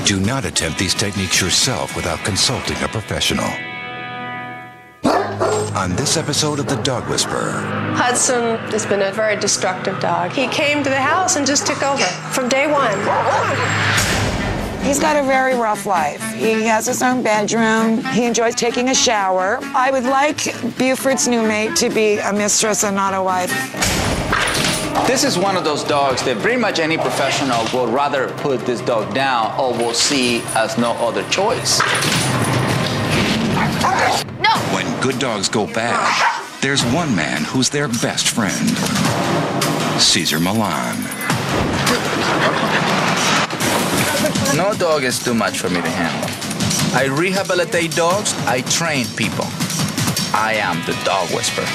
Do not attempt these techniques yourself without consulting a professional. On this episode of The Dog Whisperer. Hudson has been a very destructive dog. He came to the house and just took over from day one. He's got a very rough life. He has his own bedroom. He enjoys taking a shower. I would like Buford's new mate to be a mistress and not a wife. This is one of those dogs that pretty much any professional will rather put this dog down or will see as no other choice. No! When good dogs go bad, there's one man who's their best friend. Cesar Millan. No dog is too much for me to handle. I rehabilitate dogs, I train people. I am the Dog Whisperer.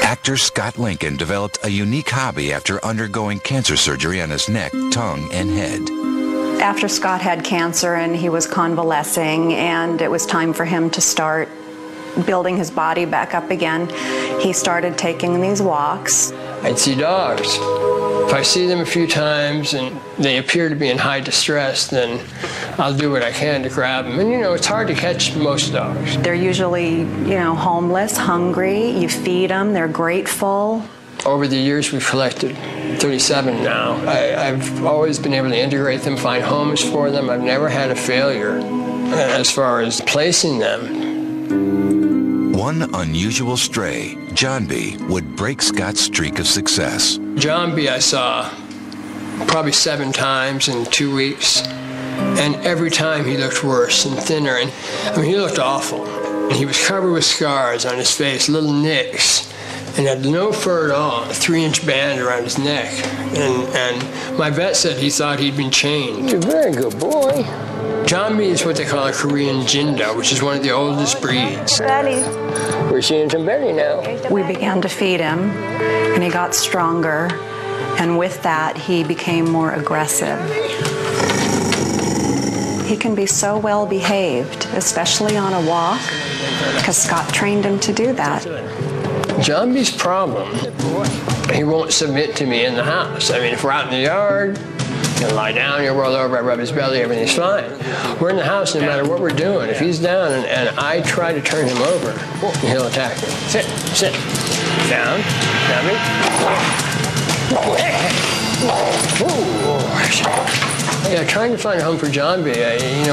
Actor Scott Lincoln developed a unique hobby after undergoing cancer surgery on his neck, tongue, and head. After Scott had cancer and he was convalescing and it was time for him to start building his body back up again, he started taking these walks. I'd see dogs. If I see them a few times and they appear to be in high distress, then I'll do what I can to grab them. And, you know, it's hard to catch most dogs. They're usually, homeless, hungry. You feed them, they're grateful. Over the years, we've collected 37 now. I've always been able to integrate them, find homes for them. I've never had a failure as far as placing them. One unusual stray, John B, would break Scott's streak of success. John B I saw probably 7 times in 2 weeks. And every time he looked worse and thinner. And he looked awful. And he was covered with scars on his face, little nicks, and had no fur at all, a 3-inch band around his neck. And my vet said he thought he'd been chained. You're a very good boy. John B is what they call a Korean Jindo, which is one of the oldest breeds. Betty. We're seeing some Betty now. We began to feed him, and he got stronger. And with that, he became more aggressive. He can be so well behaved, especially on a walk, because Scott trained him to do that. John B's problem, he won't submit to me in the house. I mean, if we're out in the yard, he'll lie down, he'll roll over, I rub his belly, everything's fine. We're in the house no matter what we're doing. If he's down and I try to turn him over, he'll attack me. Sit, sit. Down, dummy. Yeah, trying to find a home for John B,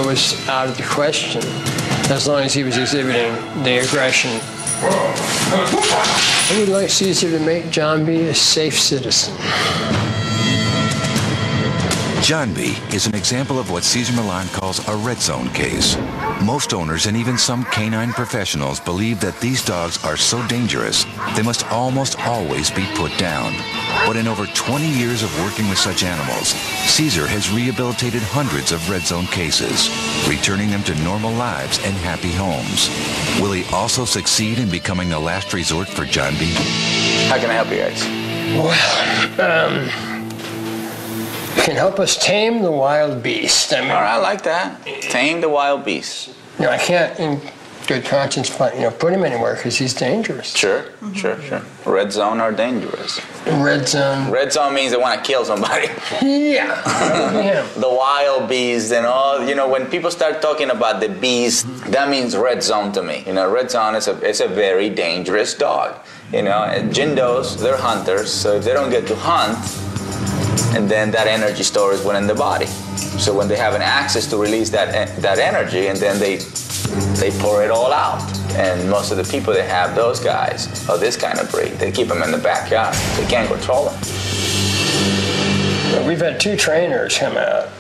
was out of the question, as long as he was exhibiting the aggression. I would like Cesar to make John B a safe citizen. John B is an example of what Cesar Millan calls a red zone case. Most owners and even some canine professionals believe that these dogs are so dangerous, they must almost always be put down. But in over 20 years of working with such animals, Cesar has rehabilitated hundreds of red zone cases, returning them to normal lives and happy homes. Will he also succeed in becoming the last resort for John B? How can I help you guys? Well, can help us tame the wild beast. All right, I like that. Tame the wild beast. I can't, in good conscience, put him anywhere because he's dangerous. Sure. Red zone are dangerous. Red zone. Red zone means they want to kill somebody. Yeah. The wild beast and all. When people start talking about the beast, that means red zone to me. Red zone is a very dangerous dog. And Jindos, they're hunters, so if they don't get to hunt, and then that energy stores went in the body. So when they have an access to release that energy, and then they pour it all out. And most of the people that have those guys, or this kind of breed, they keep them in the backyard. They can't control them. We've had 2 trainers come out.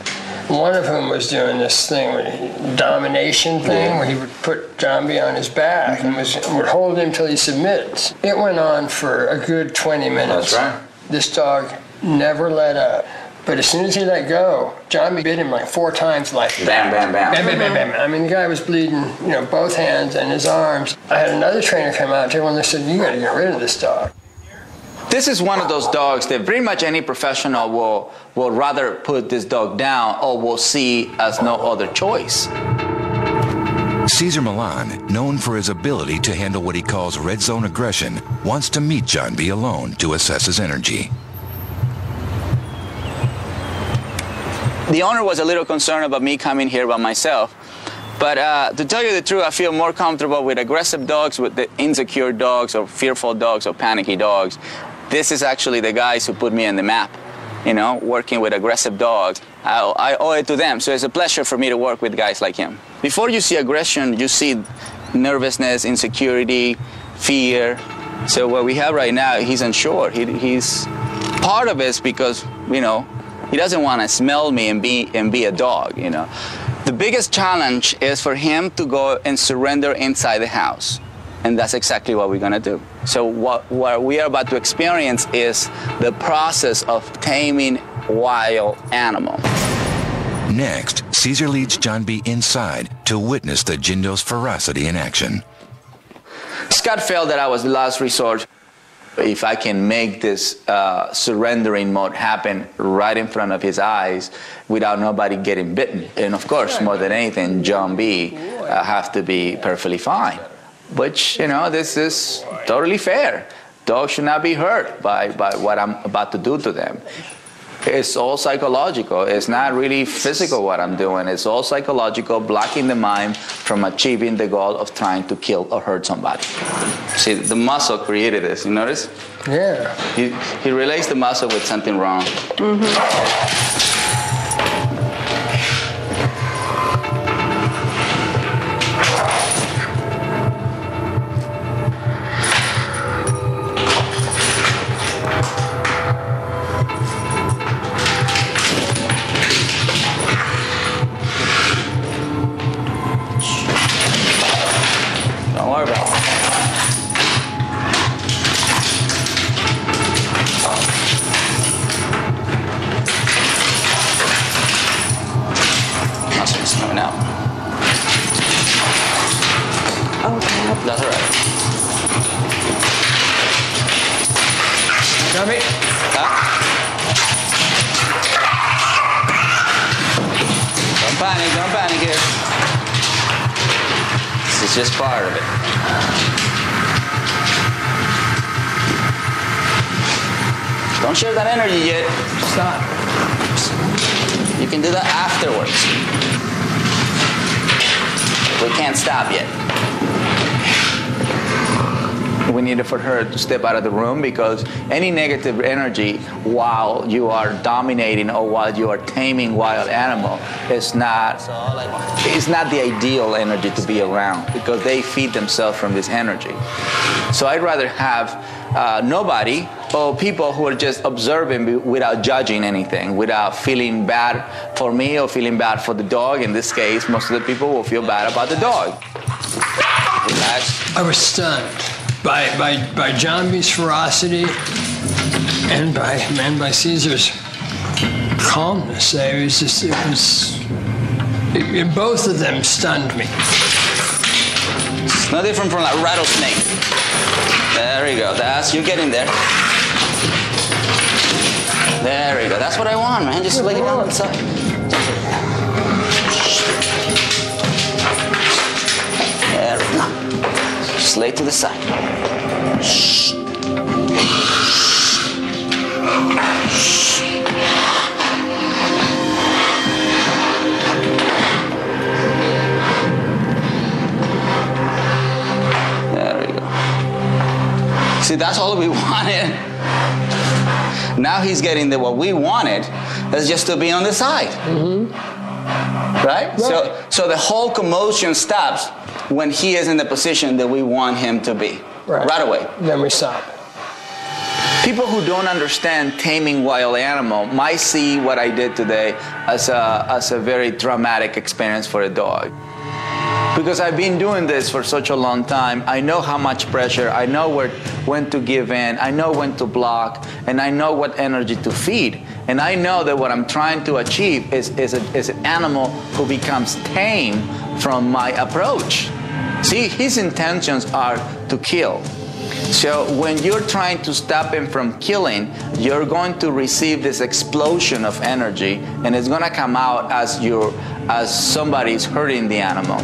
One of whom was doing this thing, domination thing, where he would put John B on his back and would hold him till he submits. It went on for a good 20 minutes. That's right. This dog never let up. But as soon as he let go, John B bit him like 4 times, like bam, bam, bam. Bam, bam, bam, bam. I mean, the guy was bleeding, both hands and his arms. I had another trainer come out to him and they said, you got to get rid of this dog. This is one of those dogs that pretty much any professional will rather put this dog down or will see as no other choice. Cesar Millan, known for his ability to handle what he calls red zone aggression, wants to meet John B. alone to assess his energy. The owner was a little concerned about me coming here by myself. But to tell you the truth, I feel more comfortable with aggressive dogs, with the insecure dogs or fearful dogs or panicky dogs. This is actually the guys who put me on the map, you know, working with aggressive dogs. I owe it to them, so it's a pleasure for me to work with guys like him. Before you see aggression, you see nervousness, insecurity, fear. So what we have right now, he's unsure. He's part of it is because, you know, he doesn't want to smell me and be a dog, you know. The biggest challenge is for him to go and surrender inside the house. And that's exactly what we're going to do. So what we are about to experience is the process of taming wild animal. Next, Cesar leads John B. inside to witness the Jindo's ferocity in action. Scott felt that I was the last resort. If I can make this surrendering mode happen right in front of his eyes without nobody getting bitten. And of course, more than anything, John B. have to be perfectly fine. Which, you know, this is totally fair. Dogs should not be hurt by what I'm about to do to them. It's all psychological. It's not really physical what I'm doing. It's all psychological, blocking the mind from achieving the goal of trying to kill or hurt somebody. See, the muscle created this. You notice? Yeah. He relates the muscle with something wrong. Mm-hmm. That's all right. Got me? Don't panic here. This is just part of it. Don't share that energy yet. Stop. You can do that afterwards. We can't stop yet. We needed for her to step out of the room because any negative energy while you are dominating or while you are taming wild animal is not the ideal energy to be around because they feed themselves from this energy. So I'd rather have nobody or people who are just observing without judging anything, without feeling bad for me or feeling bad for the dog. In this case, most of the people will feel bad about the dog. Relax. I was stunned by John B.'s ferocity and by Cesar's calmness. Both of them stunned me. It's no different from a rattlesnake. There you go. You're getting there. There you go. That's what I want, man. Just lay it down inside. There we go. Just lay to the side. Shh. There we go. See, that's all we wanted. Now he's getting what we wanted. That's just to be on the side. Mm-hmm. Right? So the whole commotion stops when he is in the position that we want him to be. Right away. Then we stop. People who don't understand taming wild animal might see what I did today as a very traumatic experience for a dog. Because I've been doing this for such a long time, I know how much pressure, I know when to give in, I know when to block, and I know what energy to feed. And I know that what I'm trying to achieve is an animal who becomes tame from my approach. See, his intentions are to kill. So when you're trying to stop him from killing, you're going to receive this explosion of energy, and it's going to come out as somebody's hurting the animal.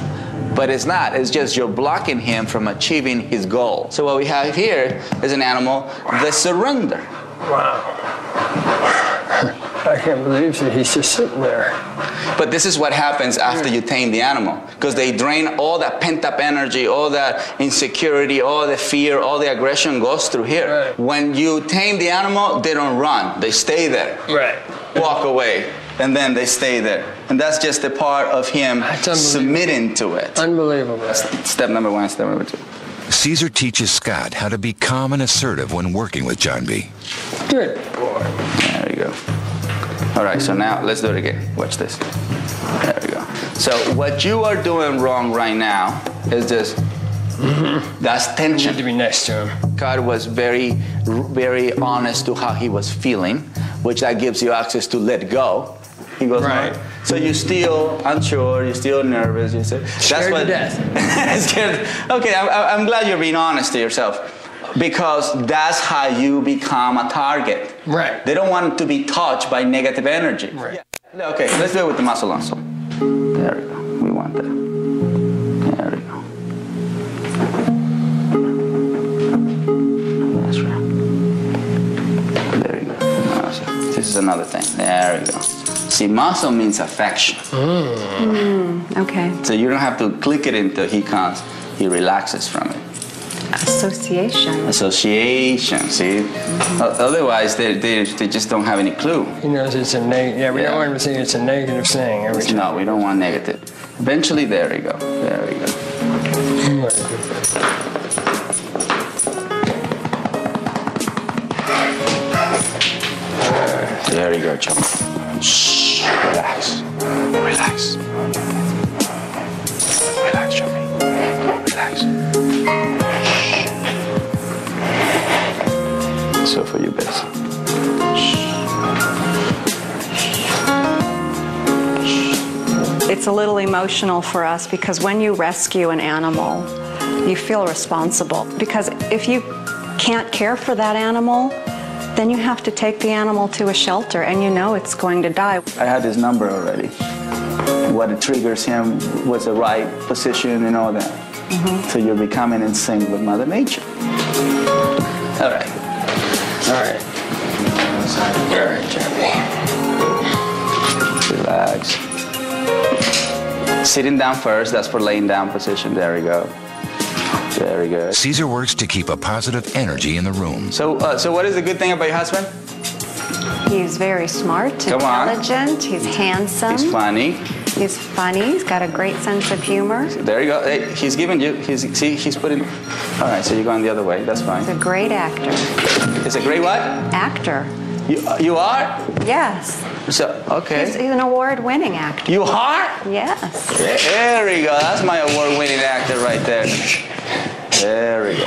But it's not. It's just you're blocking him from achieving his goal. So what we have here is an animal that surrender. Wow. I can't believe that he's just sitting there. But this is what happens after you tame the animal, because they drain all that pent-up energy, all that insecurity, all the fear, all the aggression goes through here. Right. When you tame the animal, they don't run. They stay there. Right. Walk away, and then they stay there. And that's just a part of him submitting to it. Unbelievable. That's step number one, step number two. Caesar teaches Scott how to be calm and assertive when working with John B. Good boy. There you go. All right, so now let's do it again. Watch this. There we go. So what you are doing wrong right now is this. That's tension. You need to be nice to him. God was very, very honest to how he was feeling, which that gives you access to let go. He goes, right. So you're still unsure, you're still nervous. You say, scared to death. Scared. Okay, I'm glad you're being honest to yourself. Because that's how you become a target. Right. They don't want to be touched by negative energy. Right. Yeah. Okay, let's do it with the muscle muscle. There we go. We want that. There we go. That's right. There you go. This is another thing. There we go. See, muscle means affection. Okay. So you don't have to click it until he comes. He relaxes from it. Association. Association, see? Otherwise, they just don't have any clue. He knows it's a negative. Yeah, we don't want him to think it's a negative thing every time. No, we don't want negative. Eventually, there we go. There we go. There you go, chum. Shh. Relax. Relax. Relax, chummy. Relax. So for you, best. It's a little emotional for us because when you rescue an animal, you feel responsible. Because if you can't care for that animal, then you have to take the animal to a shelter and you know it's going to die. I had this number already. What triggers him, what's the right position and all that. So you're becoming in sync with Mother Nature. All right. All right. All right, Jeremy. Relax. Sitting down first, that's for laying down position. There we go. Very good. Caesar works to keep a positive energy in the room. So what is the good thing about your husband? He's very smart, intelligent, he's handsome. He's funny. He's funny, he's got a great sense of humor. There you go. Hey, he's giving you, he's putting, all right, so you're going the other way, that's fine. He's a great actor. Is a great what? Actor. You are? Yes. So, okay. He's an award-winning actor. You are? Yes. There we go. That's my award-winning actor right there. There we go.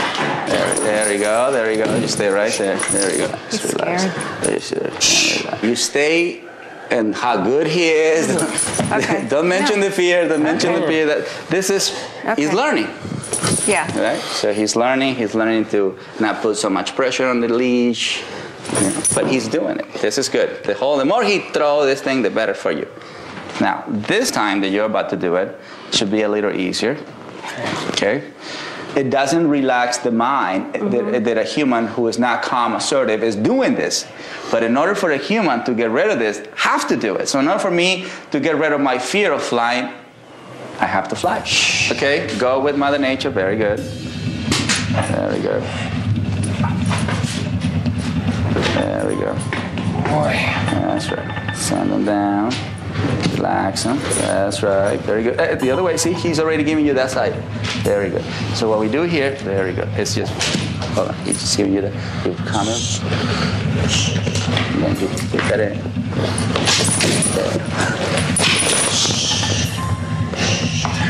There we go. There we go. You stay right there. There we go. Just relax. There you stay and how good he is. Okay. Don't mention the fear. Don't mention the fear. That this is, he's learning. Yeah. Right? So he's learning to not put so much pressure on the leash. But he's doing it. This is good. The more he throws this thing, the better for you. Now, this time that you're about to do it should be a little easier. Okay? It doesn't relax the mind that a human who is not calm, assertive is doing this. But in order for a human to get rid of this, have to do it. So in order for me to get rid of my fear of flying, I have to fly. Okay? Go with Mother Nature. Very good. Very good. There we go. Boy. That's right. Send them down. Relax them. That's right. Very good. The other way. See, he's already giving you that side. Very good. So what we do here, very good. It's just, hold on. He's just giving you the, you come in. And then you get that in.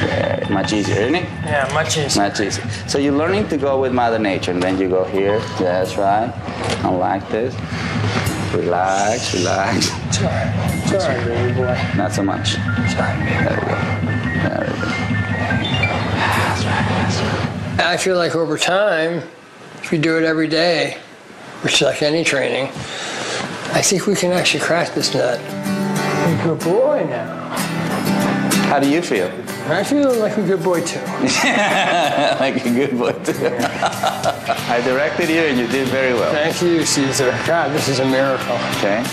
There. Much easier, isn't it? Yeah, much easier. Much easier. So you're learning to go with Mother Nature, and then you go here. That's right. Unlike this. Relax, relax. It's all right. It's all right, baby boy. Not so much. Sorry, baby. There we go. There we go. That's right. That's right. I feel like over time, if you do it every day, which is like any training, I think we can actually crack this nut. You're a good boy now. How do you feel? I feel like a good boy too. Like a good boy too. I directed you and you did very well. Thank you, Caesar. God, this is a miracle. Okay.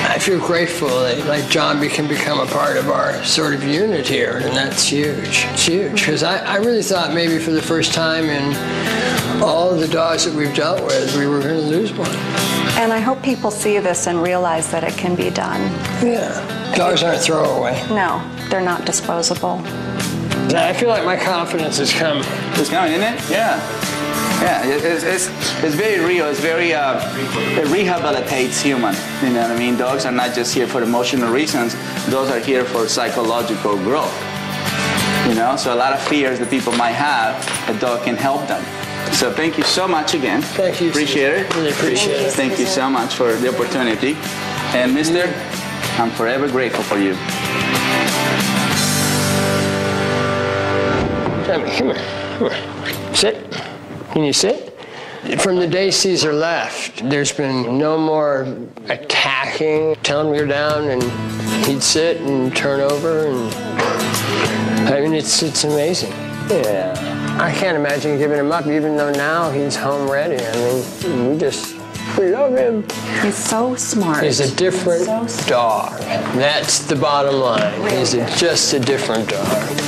I feel grateful that like Johnby can become a part of our sort of unit here, and that's huge. It's huge, because I really thought maybe for the first time in all of the dogs that we've dealt with, we were going to lose one. And I hope people see this and realize that it can be done. Yeah. Dogs aren't throwaway. No, they're not disposable. I feel like my confidence has come. It's coming, isn't it? Yeah. Yeah, it's very real. It's very, it rehabilitates human. You know what I mean? Dogs are not just here for emotional reasons. Dogs are here for psychological growth. You know, so a lot of fears that people might have, a dog can help them. So thank you so much again. Thank you. Appreciate it. Really appreciate it. Thank you so much for the opportunity. And mister, I'm forever grateful for you. Come here. Sit. Can you sit? From the day Caesar left, there's been no more attacking. Tell him you're down, and he'd sit and turn over, and I mean, it's amazing. Yeah. I can't imagine giving him up, even though now he's home ready. I mean, we love him. He's so smart. He's a different dog. That's the bottom line. Really? He's just a different dog.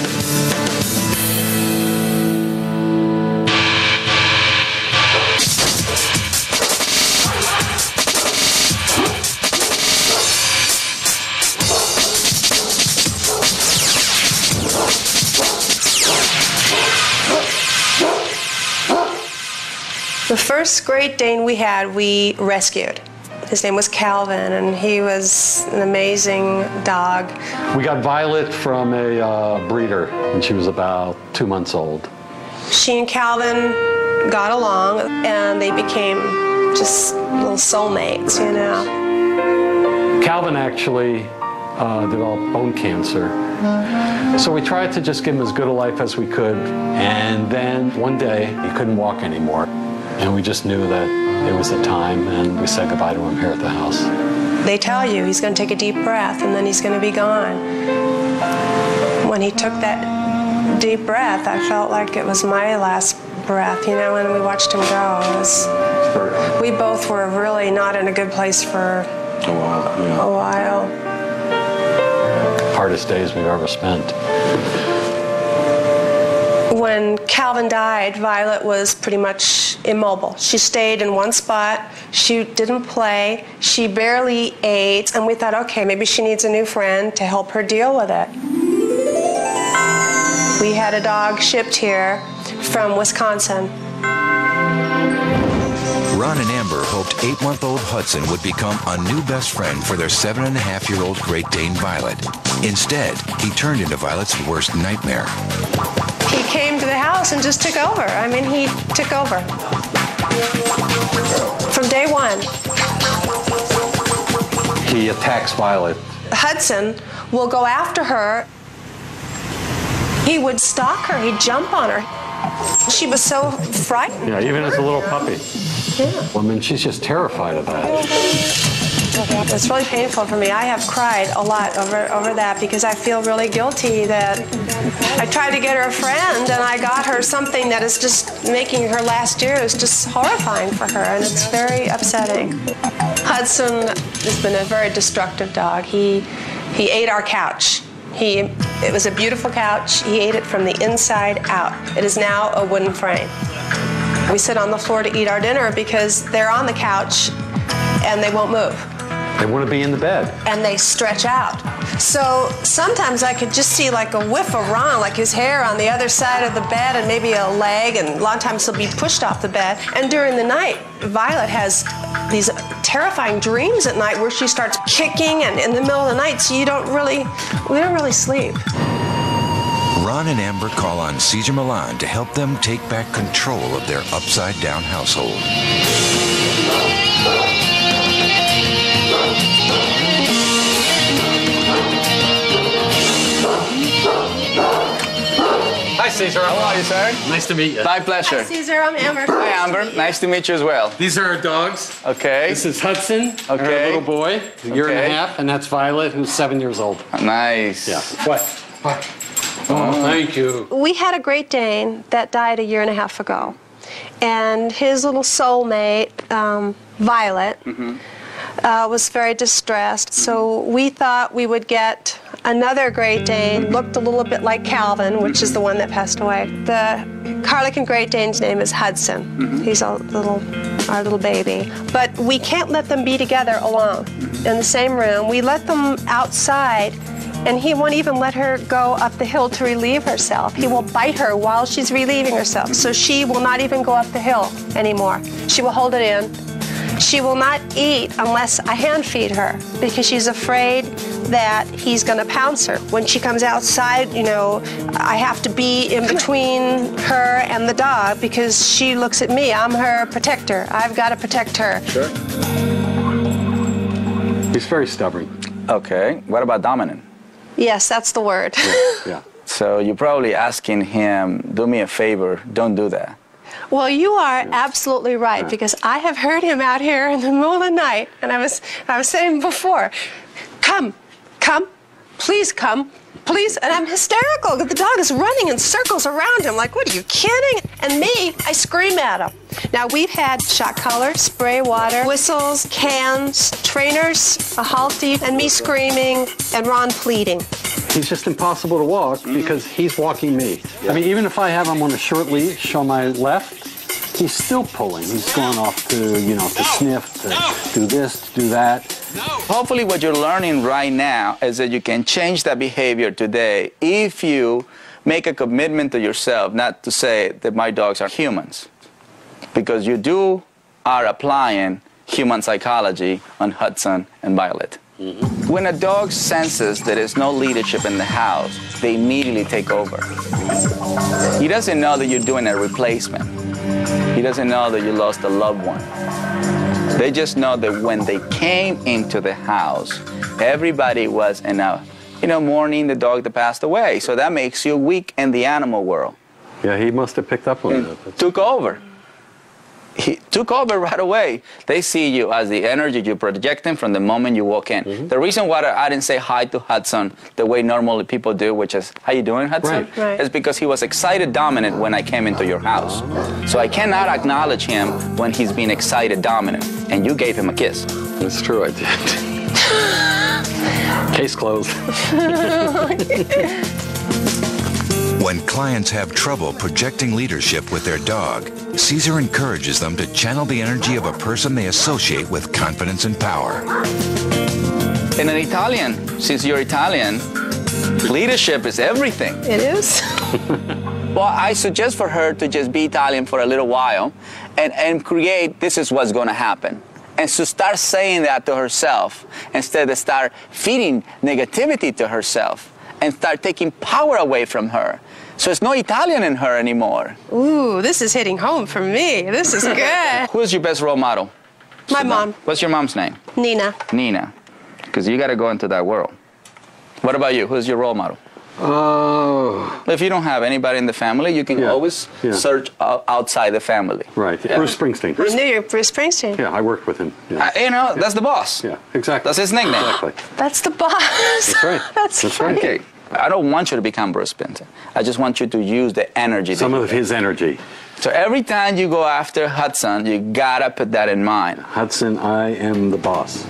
The first Great Dane we had, we rescued. His name was Calvin, and he was an amazing dog. We got Violet from a breeder, and she was about 2 months old. She and Calvin got along, and they became just little soulmates, you know. Calvin actually developed bone cancer. So we tried to just give him as good a life as we could, and then one day he couldn't walk anymore. And we just knew that it was the time, and we said goodbye to him here at the house. They tell you he's going to take a deep breath, and then he's going to be gone. When he took that deep breath, I felt like it was my last breath, you know, when we watched him go. We both were really not in a good place for a while. Hardest days we've ever spent. When Calvin died, Violet was pretty much immobile. She stayed in one spot. She didn't play. She barely ate. And we thought, okay, maybe she needs a new friend to help her deal with it. We had a dog shipped here from Wisconsin. Ron and Amber hoped 8-month-old Hudson would become a new best friend for their 7.5-year-old Great Dane Violet. Instead, he turned into Violet's worst nightmare. He came to the house and just took over. I mean, he took over. From day one. He attacks Violet. Hudson will go after her. He would stalk her. He'd jump on her. She was so frightened. Yeah, even as a little puppy. Yeah. I mean, she's just terrified of that. It's really painful for me. I have cried a lot over that because I feel really guilty that I tried to get her a friend and I got her something that is just making her last year is just horrifying for her, and it's very upsetting. Hudson has been a very destructive dog. He ate our couch. It was a beautiful couch. He ate it from the inside out. It is now a wooden frame. We sit on the floor to eat our dinner because they're on the couch and they won't move. They want to be in the bed. And they stretch out. So sometimes I could just see like a whiff of Ron, like his hair on the other side of the bed and maybe a leg, and a lot of times he'll be pushed off the bed. And during the night, Violet has these terrifying dreams at night where she starts kicking, and in the middle of the night, so we don't really sleep. Ron and Amber call on Cesar Millan to help them take back control of their upside-down household. Hi, Caesar. How are you, sir? Nice to meet you. My pleasure. Caesar, I'm Amber. Hi, Amber. Nice to meet you as well. These are our dogs. Okay. This is Hudson, our Okay. little boy, a year and Okay. a half, and that's Violet, who's 7 years old. Nice. Yeah. What? Oh, thank you. We had a Great Dane that died a year and a half ago. And his little soulmate, Violet, was very distressed. So we thought we would get another Great Dane, looked a little bit like Calvin, which is the one that passed away. The Harlequin Great Dane's name is Hudson. He's our little baby. But we can't let them be together alone in the same room. We let them outside, and he won't even let her go up the hill to relieve herself. He will bite her while she's relieving herself. So she will not even go up the hill anymore. She will hold it in. She will not eat unless I hand feed her because she's afraid that he's going to pounce her. When she comes outside, you know, I have to be in between her and the dog because she looks at me. I'm her protector. I've got to protect her. Sure. He's very stubborn. Okay. What about dominant? Yes, that's the word. Yeah. So you're probably asking him, do me a favor, don't do that. Well, you are absolutely right because I have heard him out here in the middle of the night, and I was saying before, come, please come, please, and I'm hysterical because the dog is running in circles around him like, what, are you kidding? And me, I scream at him. Now, we've had shot collar, spray water, whistles, cans, trainers, a halty, and me screaming, and Ron pleading. He's just impossible to walk because he's walking me. I mean, even if I have him on a short leash on my left, he's still pulling. He's going off to, you know, to sniff, to do this, to do that. Hopefully what you're learning right now is that you can change that behavior today if you make a commitment to yourself not to say that my dogs are humans. Because you are applying human psychology on Hudson and Violet. When a dog senses there is no leadership in the house, they immediately take over. He doesn't know that you're doing a replacement. He doesn't know that you lost a loved one. They just know that when they came into the house, everybody was in a, mourning the dog that passed away. So that makes you weak in the animal world. Yeah, he must have picked up on that. Took over. He took over right away. They see you as the energy you're projecting from the moment you walk in. The reason why I didn't say hi to Hudson the way normally people do, which is, how you doing, Hudson? Right. Is because he was excited dominant when I came into your house. So I cannot acknowledge him when he's being excited dominant. And you gave him a kiss. That's true, I did. Case closed. When clients have trouble projecting leadership with their dog, Caesar encourages them to channel the energy of a person they associate with confidence and power. In an Italian, since you're Italian, leadership is everything. It is? Well, I suggest for her to just be Italian for a little while and create, this is what's going to happen. And to start saying that to herself instead of start feeding negativity to herself and start taking power away from her. So it's no Italian in her anymore. Ooh, this is hitting home for me. This is good. Who's your best role model? My mom, What's your mom's name? Nina. Nina. Because you got to go into that world. What about you? Who's your role model? Oh. If you don't have anybody in the family, you can always search outside the family. Right. Yeah. Bruce Springsteen. I knew you, Bruce Springsteen. Yeah, I worked with him. Yeah, That's the boss. yeah, exactly. That's his nickname. Exactly. That's the boss. That's right. That's right. Okay. I don't want you to become Bruce Springsteen. I just want you to use the energy. Some of his energy. So every time you go after Hudson, you gotta put that in mind. Hudson, I am the boss.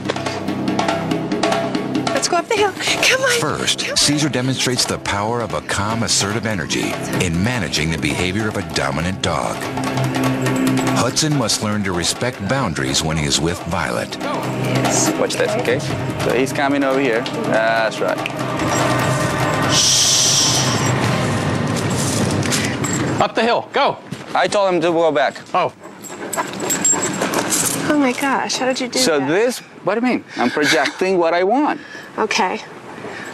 Let's go up the hill. Come on. First, Caesar demonstrates the power of a calm, assertive energy in managing the behavior of a dominant dog. Hudson must learn to respect boundaries when he is with Violet. Watch this, okay? So he's coming over here. That's right. Up the hill, go. I told him to go back. Oh. Oh my gosh, how did you do So that? this, what do you mean? I'm projecting what I want. Okay.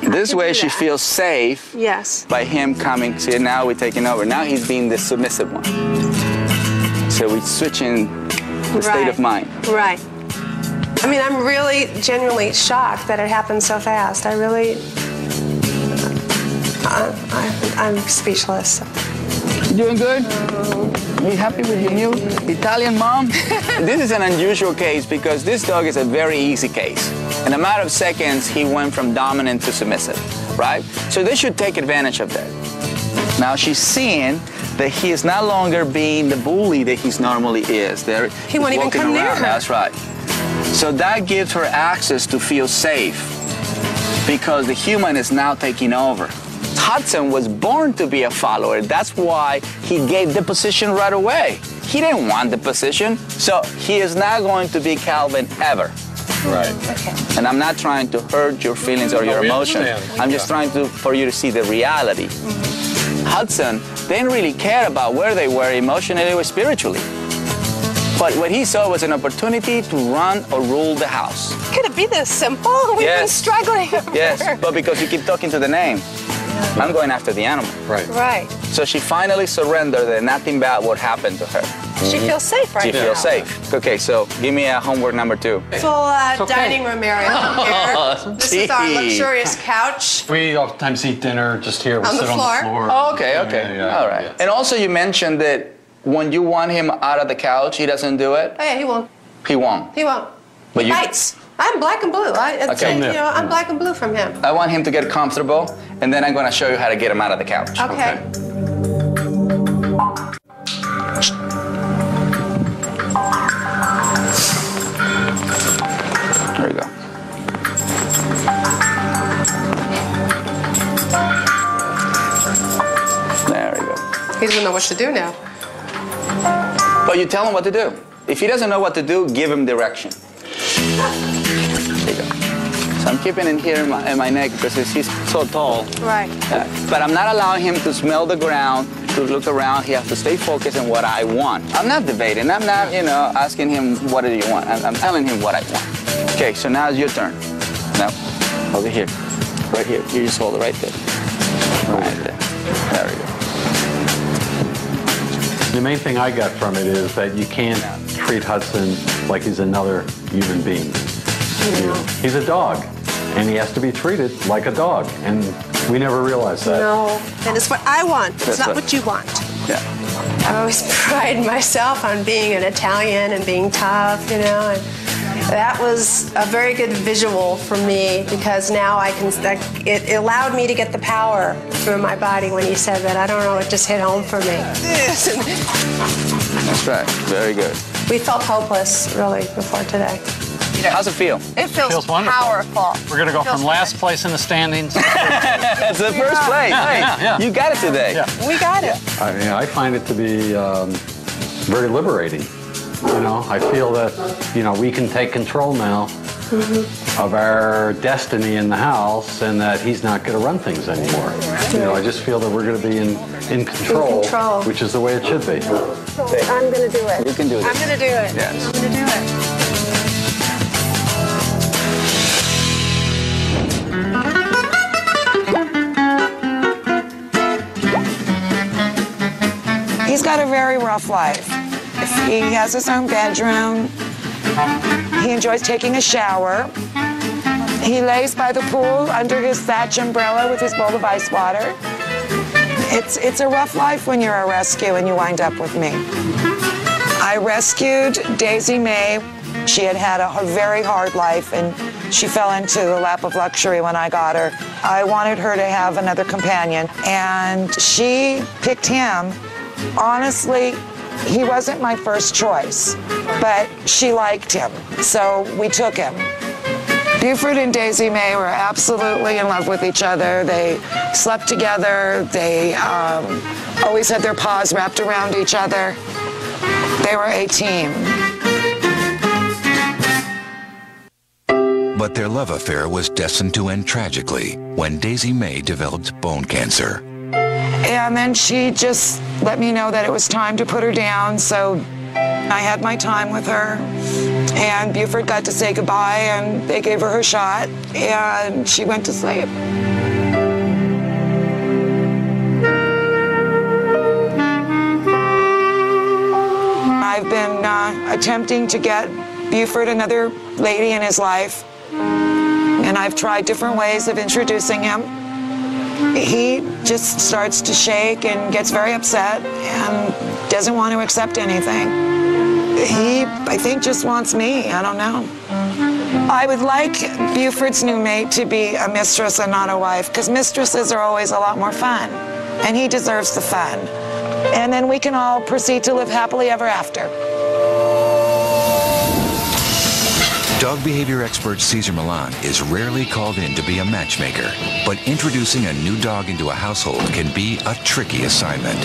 This way do she that? feels safe Yes. by him coming. See, now we're taking over. Now he's being the submissive one. So we're switching the state of mind. Right. I mean, I'm really genuinely shocked that it happened so fast. I really, I'm speechless. You doing good? Are you happy with your new Italian mom? This is an unusual case because this dog is a very easy case. In a matter of seconds, he went from dominant to submissive, right? So they should take advantage of that. Now she's seeing that he is no longer being the bully that he normally is. He won't even come near her. That's right. So that gives her access to feel safe because the human is now taking over. Hudson was born to be a follower. That's why he gave the position right away. He didn't want the position, so he is not going to be Calvin ever. Right. Okay. And I'm not trying to hurt your feelings or your emotions. I'm just trying for you to see the reality. Hudson didn't really care about where they were emotionally or spiritually. But what he saw was an opportunity to run or rule the house. Could it be this simple? We've been struggling. Yes, but because you keep talking to the name, I'm going after the animal. Right. Right. So she finally surrendered that nothing bad would happen to her. She feels safe right now. She feels safe. Okay, so give me homework number 2. Full dining room area here. This is our luxurious couch. We oftentimes eat dinner just here. We On the sit floor. on the floor. Oh, okay. Yeah. All right. And also you mentioned that when you want him out of the couch, he doesn't do it? Oh, yeah, he won't. He won't. He won't. But He you- bites. I'm black and blue. Okay. I'm black and blue from him. I want him to get comfortable, and then I'm going to show you how to get him out of the couch. Okay. There you go. There you go. He doesn't know what to do now. But you tell him what to do. If he doesn't know what to do, give him direction. There you go. So I'm keeping him here in my neck because he's so tall. Right. But I'm not allowing him to smell the ground, to look around. He has to stay focused on what I want. I'm not debating. I'm not, asking him what do you want. I'm telling him what I want. Okay, so now it's your turn. Now, over here. Right here. You just hold it right there. Right there. There we go. The main thing I got from it is that you can't treat Hudson like he's another human being. He's a dog, and he has to be treated like a dog, and we never realized that. No, and it's what I want. It's That's not right. what you want. Yeah. I always pride myself on being an Italian and being tough, and that was a very good visual for me because now it allowed me to get the power through my body when you said that. I don't know, it just hit home for me. That's right. Very good. We felt hopeless, really, before today. How's it feel? It feels wonderful. powerful. We're going to go Feels from last great. place in the standings. It's the first place. Hey, yeah. You got it today. Yeah. We got it. I find it to be very liberating. I feel that, we can take control now of our destiny in the house and that he's not going to run things anymore. I just feel that we're going to be in control, which is the way it should be. I'm going to do it. You can do this. I'm going to do it. Yes. I'm going to do it. He's got a very rough life. He has his own bedroom. He enjoys taking a shower. He lays by the pool under his thatch umbrella with his bowl of ice water. It's a rough life when you're a rescue and you wind up with me. I rescued Daisy Mae. She had a very hard life and she fell into the lap of luxury when I got her. I wanted her to have another companion and she picked him. Honestly, he wasn't my first choice, but she liked him, so we took him. Buford and Daisy Mae were absolutely in love with each other. They slept together. They always had their paws wrapped around each other. They were a team. But their love affair was destined to end tragically when Daisy Mae developed bone cancer. And then she just let me know that it was time to put her down, so I had my time with her. And Buford got to say goodbye, and they gave her her shot, and she went to sleep. I've been attempting to get Buford another lady in his life, and I've tried different ways of introducing him. he just starts to shake and gets very upset and doesn't want to accept anything. He, I think, just wants me. I don't know. I would like Buford's new mate to be a mistress and not a wife, because mistresses are always a lot more fun, and he deserves the fun. And then we can all proceed to live happily ever after. Dog behavior expert Cesar Millan is rarely called in to be a matchmaker, but introducing a new dog into a household can be a tricky assignment.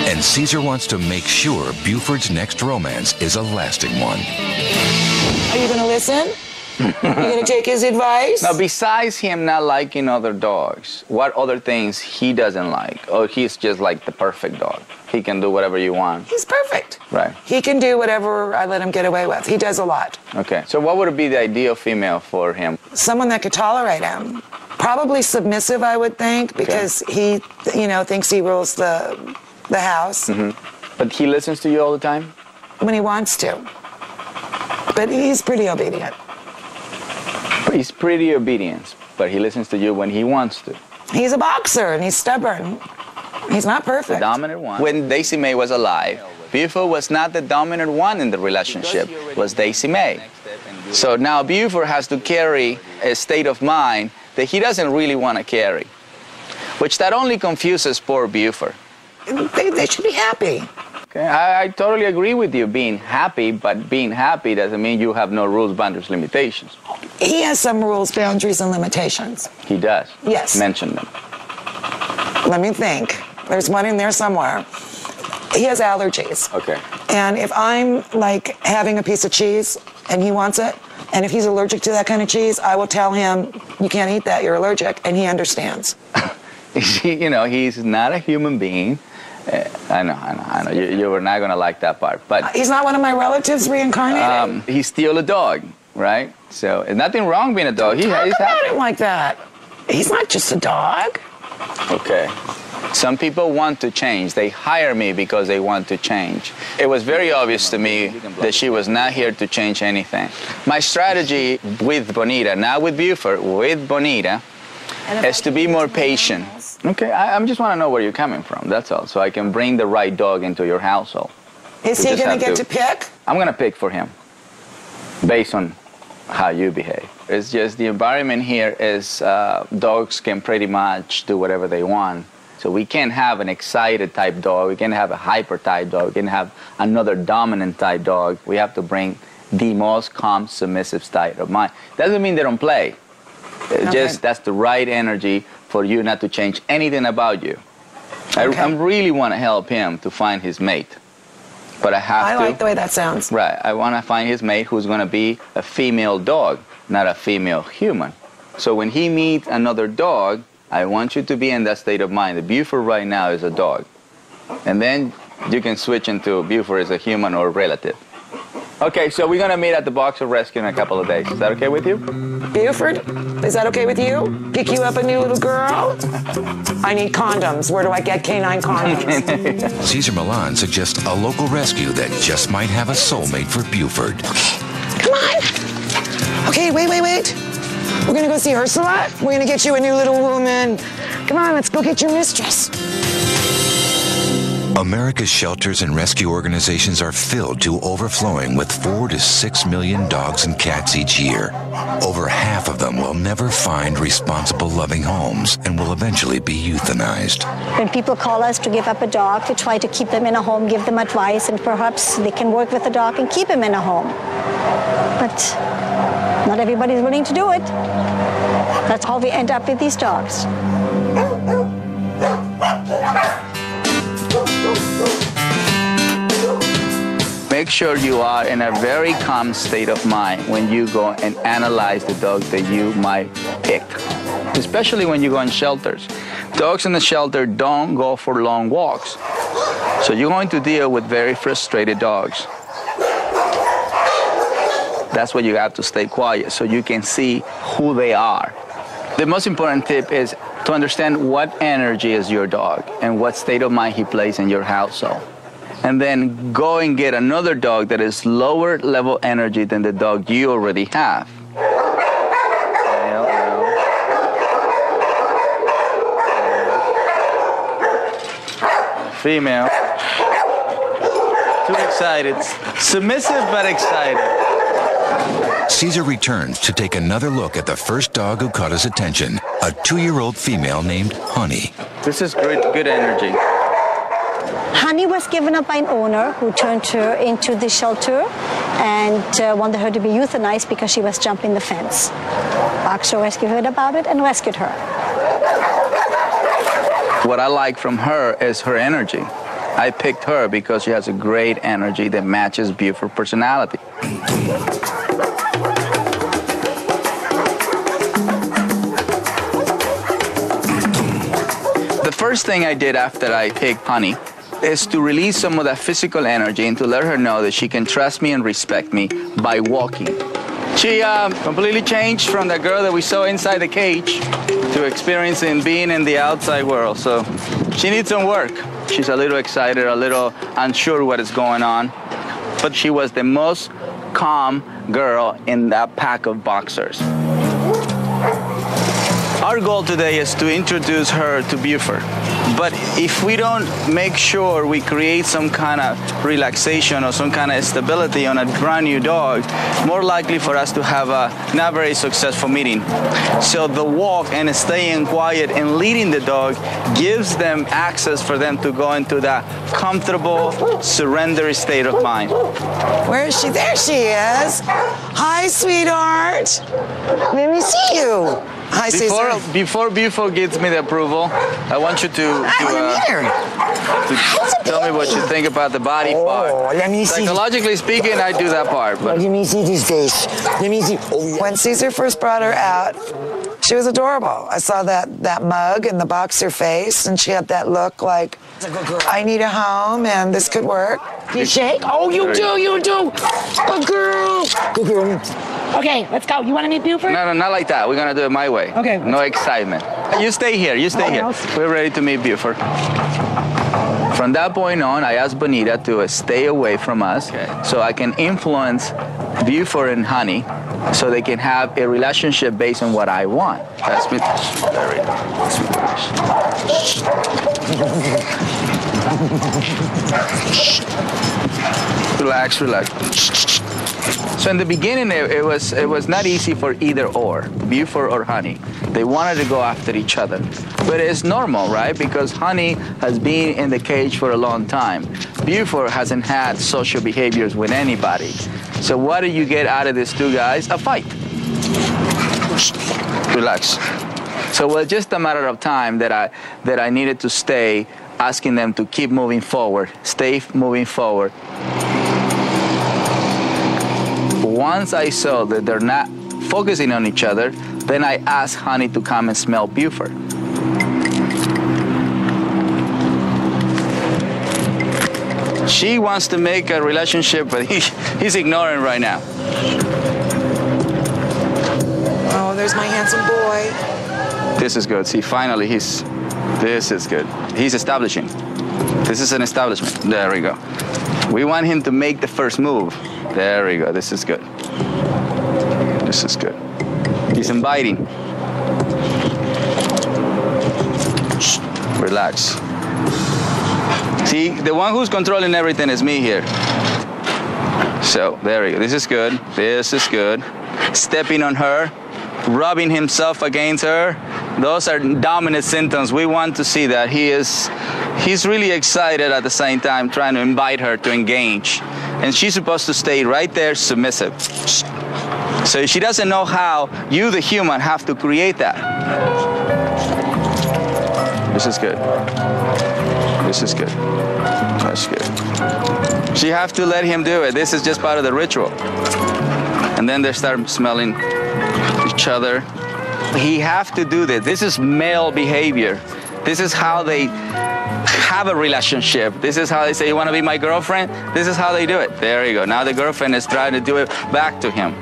And Cesar wants to make sure Buford's next romance is a lasting one. Are you going to listen? You going to take his advice? Now, besides him not liking other dogs, what other things he doesn't like? Or he's just like the perfect dog? He can do whatever you want? He's perfect. Right. He can do whatever I let him get away with. He does a lot. Okay. So what would be the ideal female for him? Someone that could tolerate him. Probably submissive, I would think, because he, you know, thinks he rules the house. Mm-hmm. But he listens to you all the time? When he wants to. But he's pretty obedient. He's pretty obedient, but he listens to you when he wants to. He's a boxer, and he's stubborn. He's not perfect. The dominant one. When Daisy Mae was alive, Buford was not the dominant one in the relationship. It was Daisy Mae. So now Buford has to carry a state of mind that he doesn't really want to carry, which that only confuses poor Buford. They should be happy. Okay, I totally agree with you being happy, but being happy doesn't mean you have no rules, boundaries, limitations. He has some rules, boundaries, and limitations. He does? Yes. Mention them. Let me think. There's one in there somewhere. He has allergies. Okay. And if I'm like having a piece of cheese and he wants it, and if he's allergic to that kind of cheese, I will tell him, you can't eat that, you're allergic, and he understands. You know, he's not a human being. I know. You were not going to like that part. But he's not one of my relatives reincarnated. He's still a dog, right? So there's nothing wrong being a dog. He's about him like that. He's not just a dog. Okay. Some people want to change. They hire me because they want to change. It was very obvious to me that she was not here to change anything. My strategy with Bonita, not with Buford, with Bonita, is to be more patient. Okay, I just want to know where you're coming from, that's all, so I can bring the right dog into your household. Is he going to get to pick? I'm going to pick for him, based on how you behave. It's just the environment here is dogs can pretty much do whatever they want. So we can't have an excited type dog, we can't have a hyper type dog, we can't have another dominant type dog. We have to bring the most calm, submissive state of mind. Doesn't mean they don't play. Okay. Just that's the right energy for you not to change anything about you. Okay. I really want to help him to find his mate. But I like the way that sounds. Right. I want to find his mate who's going to be a female dog, not a female human. So when he meets another dog, I want you to be in that state of mind. The Buford right now is a dog. And then you can switch into Buford as a human or a relative. Okay, so we're going to meet at the Boxer Rescue in a couple of days. Is that okay with you? Buford, is that okay with you? Pick you up a new little girl? I need condoms. Where do I get canine condoms? Cesar Millan suggests a local rescue that just might have a soulmate for Buford. Come on. Okay, wait. We're going to go see Ursula. We're going to get you a new little woman. Come on, let's go get your mistress. America's shelters and rescue organizations are filled to overflowing with 4 to 6 million dogs and cats each year. Over half of them will never find responsible, loving homes and will eventually be euthanized. When people call us to give up a dog, to try to keep them in a home, give them advice, and perhaps they can work with the dog and keep him in a home. But not everybody's willing to do it. That's how we end up with these dogs. Make sure you are in a very calm state of mind when you go and analyze the dog that you might pick, especially when you go in shelters. Dogs in the shelter don't go for long walks, so you're going to deal with very frustrated dogs. That's why you have to stay quiet so you can see who they are. The most important tip is to understand what energy is your dog and what state of mind he plays in your household. And then go and get another dog that is lower level energy than the dog you already have. Female. Too excited. Submissive but excited. Caesar returns to take another look at the first dog who caught his attention, a 2-year-old female named Honey. This is good energy. Honey was given up by an owner who turned her into the shelter and wanted her to be euthanized because she was jumping the fence. Boxer Rescue heard about it and rescued her. What I like from her is her energy. I picked her because she has a great energy that matches Buford's personality. The first thing I did after I picked Honey is to release some of that physical energy and to let her know that she can trust me and respect me by walking. She completely changed from the girl that we saw inside the cage to experiencing being in the outside world. So she needs some work. She's a little excited, a little unsure what is going on. But she was the most calm girl in that pack of boxers. Our goal today is to introduce her to Buford. But if we don't make sure we create some kind of relaxation or some kind of stability on a brand new dog, more likely for us to have a not very successful meeting. So the walk and staying quiet and leading the dog gives them access for them to go into that comfortable, surrender state of mind. Where is she? There she is. Hi, sweetheart. Let me see you. Hi, Caesar. Before Buford gives me the approval, I want you to tell me what you think about the body part. Let me see. Psychologically speaking, I do that part. But let me see this face. Let me see. When Caesar first brought her out, she was adorable. I saw that mug and the boxer face, and she had that look like, I need a home, and this could work. You shake? Oh, you do. Good girl. Good girl. Okay, let's go. You want to meet Buford? No, not like that. We're going to do it my way. Okay. No excitement. You stay here. We're ready to meet Buford. From that point on, I asked Bonita to stay away from us so I can influence Buford and Honey so they can have a relationship based on what I want. That's me. There we go. Relax. So in the beginning, it was not easy for either or, Buford or Honey. They wanted to go after each other. But it's normal, right? Because Honey has been in the cage for a long time. Buford hasn't had social behaviors with anybody. So what do you get out of these two guys? A fight. Relax. So it was just a matter of time that I needed to stay asking them to keep moving forward, stay moving forward. Once I saw that they're not focusing on each other, then I asked Honey to come and smell Buford. She wants to make a relationship, but he's ignoring right now. Oh, there's my handsome boy. This is good. See, finally, this is good. He's establishing. This is an establishment. There we go. We want him to make the first move. There we go. This is good. This is good. He's inviting. Shh. Relax. See, the one who's controlling everything is me here. So, there we go. This is good. This is good. Stepping on her, rubbing himself against her. Those are dominant symptoms. We want to see that. He's really excited at the same time, trying to invite her to engage. And she's supposed to stay right there, submissive. So she doesn't know how you, the human, have to create that. This is good. This is good. That's good. She have to let him do it. This is just part of the ritual. And then they start smelling each other. He have to do this. This is male behavior. This is how they have a relationship. This is how they say, you want to be my girlfriend? This is how they do it. There you go. Now the girlfriend is trying to do it back to him.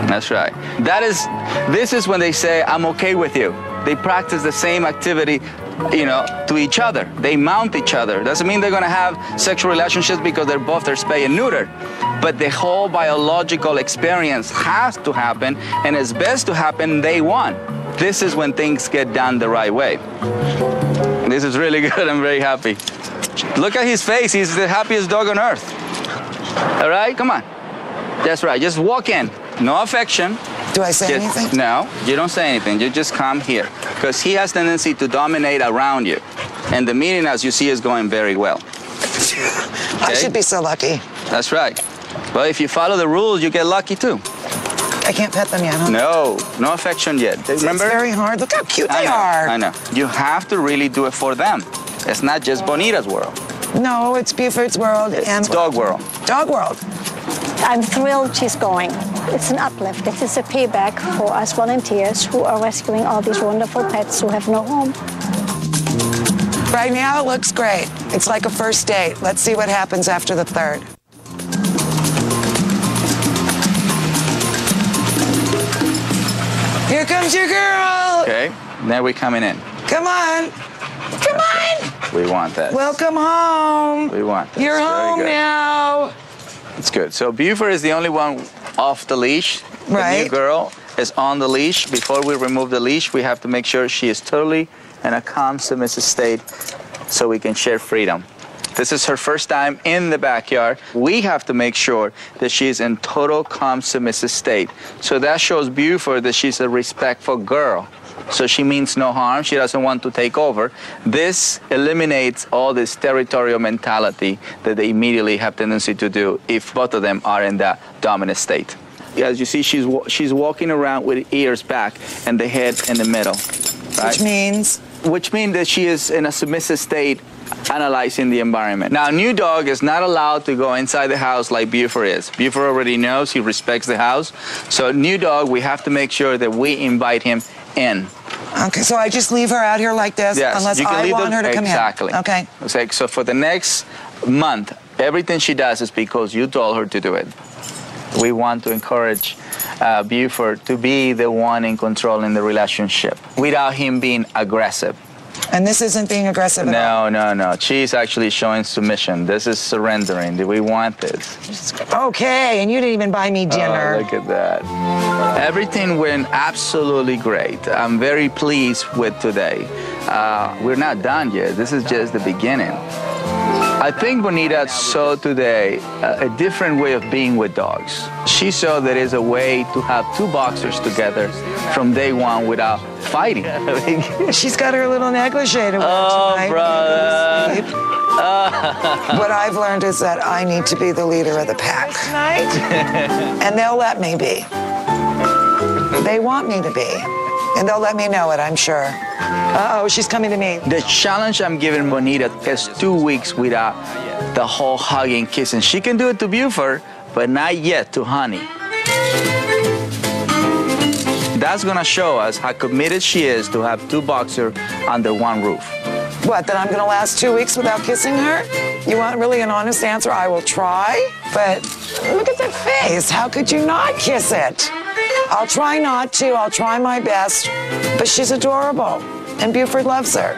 That's right. This is when they say, I'm okay with you. They practice the same activity, to each other. They mount each other. Doesn't mean they're going to have sexual relationships because they're spay and neutered. But the whole biological experience has to happen, and it's best to happen day one. This is when things get done the right way. This is really good. I'm very happy. Look at his face. He's the happiest dog on earth. All right, come on. That's right. Just walk in. No affection. Do I say anything? No, you don't say anything. You just come here. Because he has tendency to dominate around you. And the meeting, as you see, is going very well. Okay? I should be so lucky. That's right. Well, if you follow the rules, you get lucky too. I can't pet them yet, huh? No affection yet. Remember? It's very hard. Look how cute they are. I know. You have to really do it for them. It's not just Bonita's world. No, it's Buford's world. It's dog world. Dog world. I'm thrilled she's going. It's an uplift. It is a payback for us volunteers who are rescuing all these wonderful pets who have no home. Right now, it looks great. It's like a first date. Let's see what happens after the third. Here comes your girl. Okay, now we're coming in. Come on. Come on. We want that. Welcome home. We want this. You're home now. It's good. So Buford is the only one off the leash. Right. The new girl is on the leash. Before we remove the leash, we have to make sure she is totally in a calm, submissive state so we can share freedom. This is her first time in the backyard. We have to make sure that she's in total calm, submissive state. So that shows Buford that she's a respectful girl. So she means no harm. She doesn't want to take over. This eliminates all this territorial mentality that they immediately have tendency to do if both of them are in that dominant state. As you see, she's walking around with ears back and the head in the middle. Right? Which means that she is in a submissive state, analyzing the environment. Now, new dog is not allowed to go inside the house like Buford is. Buford already knows, he respects the house. So new dog, we have to make sure that we invite him in. Okay, so I just leave her out here like this, yes, unless you can I leave want her to come exactly. in. Okay. Exactly. So for the next month, everything she does is because you told her to do it. We want to encourage Buford to be the one in control in the relationship without him being aggressive. And this isn't being aggressive at all? No. She's actually showing submission. This is surrendering. Do we want this? Okay, and you didn't even buy me dinner. Oh, look at that. Everything went absolutely great. I'm very pleased with today. We're not done yet. This is just the beginning. I think Bonita saw today a different way of being with dogs. She saw there is a way to have two boxers together from day one without fighting. She's got her little negligee to wear tonight. Brother. What I've learned is that I need to be the leader of the pack. And they'll let me be. They want me to be. And they'll let me know it, I'm sure. Uh-oh, she's coming to me. The challenge I'm giving Bonita is 2 weeks without the whole hugging, kissing. She can do it to Buford, but not yet to Honey. That's gonna show us how committed she is to have two boxers under one roof. What, that I'm gonna last 2 weeks without kissing her? You want really an honest answer? I will try, but look at that face. How could you not kiss it? I'll try not to, I'll try my best, but she's adorable, and Buford loves her.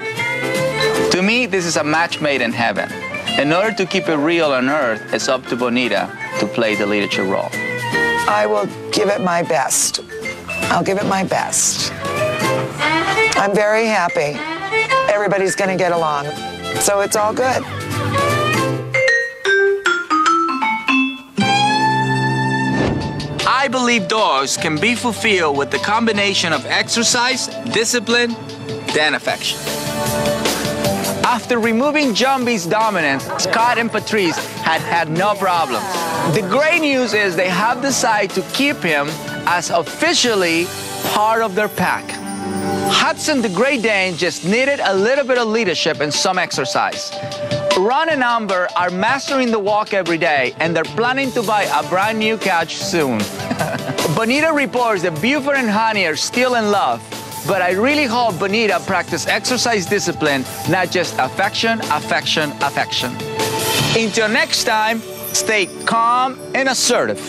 To me, this is a match made in heaven. In order to keep it real on earth, it's up to Bonita to play the leadership role. I will give it my best. I'll give it my best. I'm very happy. Everybody's gonna get along, so it's all good. I believe dogs can be fulfilled with the combination of exercise, discipline, and affection. After removing Jumbie's dominance, Scott and Patrice had no problems. The great news is they have decided to keep him as officially part of their pack. Hudson the Great Dane just needed a little bit of leadership and some exercise. Ron and Amber are mastering the walk every day, and they're planning to buy a brand new couch soon. Bonita reports that Buford and Honey are still in love, but I really hope Bonita practice exercise discipline, not just affection, affection, affection. Until next time, stay calm and assertive.